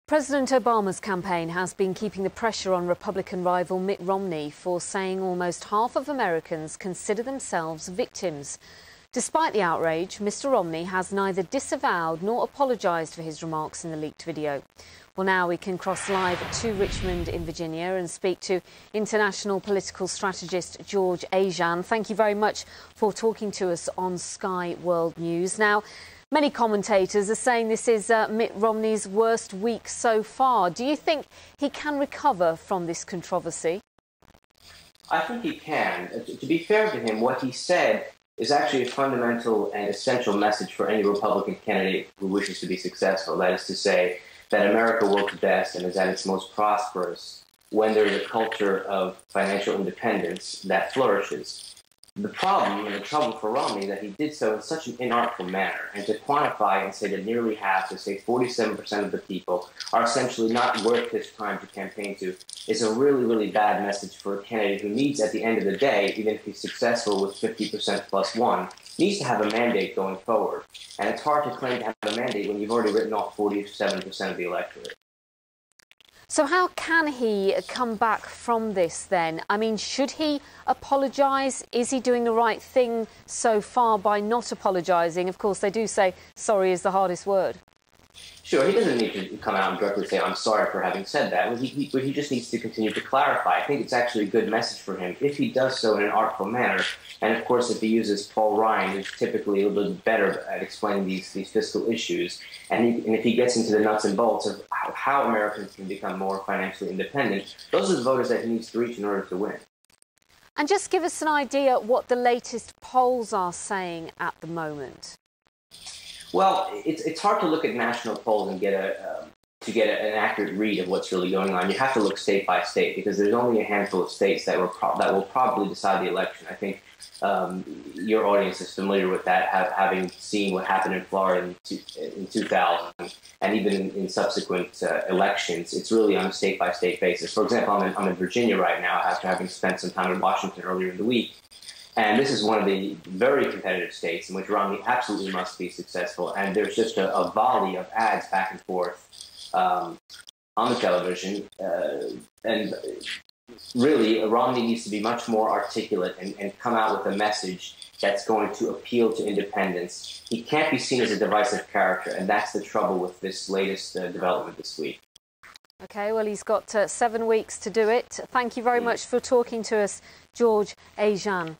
President Obama's campaign has been keeping the pressure on Republican rival Mitt Romney for saying almost half of Americans consider themselves victims. Despite the outrage, Mr. Romney has neither disavowed nor apologised for his remarks in the leaked video. Well, now we can cross live to Richmond in Virginia and speak to international political strategist George Ajjan. Thank you very much for talking to us on Sky World News. Now, many commentators are saying this is Mitt Romney's worst week so far. Do you think he can recover from this controversy? I think he can. To be fair to him, what he said is actually a fundamental and essential message for any Republican candidate who wishes to be successful. That is to say that America works best and is at its most prosperous when there is a culture of financial independence that flourishes. The problem and the trouble for Romney is that he did so in such an inartful manner, and to quantify and say that nearly half, to say 47% of the people, are essentially not worth his time to campaign to, is a really, really bad message for a candidate who needs, at the end of the day, even if he's successful with 50% plus one, needs to have a mandate going forward. And it's hard to claim to have a mandate when you've already written off 47% of the electorate. So how can he come back from this then? I mean, should he apologise? Is he doing the right thing so far by not apologising? Of course, they do say sorry is the hardest word. Sure, he doesn't need to come out and directly say, I'm sorry for having said that. He just needs to continue to clarify. I think it's actually a good message for him if he does so in an artful manner. And, of course, if he uses Paul Ryan, who's typically a little bit better at explaining these fiscal issues, and if he gets into the nuts and bolts of how Americans can become more financially independent, those are the voters that he needs to reach in order to win. And just give us an idea what the latest polls are saying at the moment. Well, it's hard to look at national polls and get an accurate read of what's really going on. You have to look state by state because there's only a handful of states that will probably decide the election. I think your audience is familiar with that, having seen what happened in Florida in 2000 and even in subsequent elections. It's really on a state by state basis. For example, I'm in Virginia right now after having spent some time in Washington earlier in the week. And this is one of the very competitive states in which Romney absolutely must be successful. And there's just a volley of ads back and forth on the television. And really, Romney needs to be much more articulate and come out with a message that's going to appeal to independents. He can't be seen as a divisive character, and that's the trouble with this latest development this week. OK, well, he's got 7 weeks to do it. Thank you very much for talking to us, George Ajjan.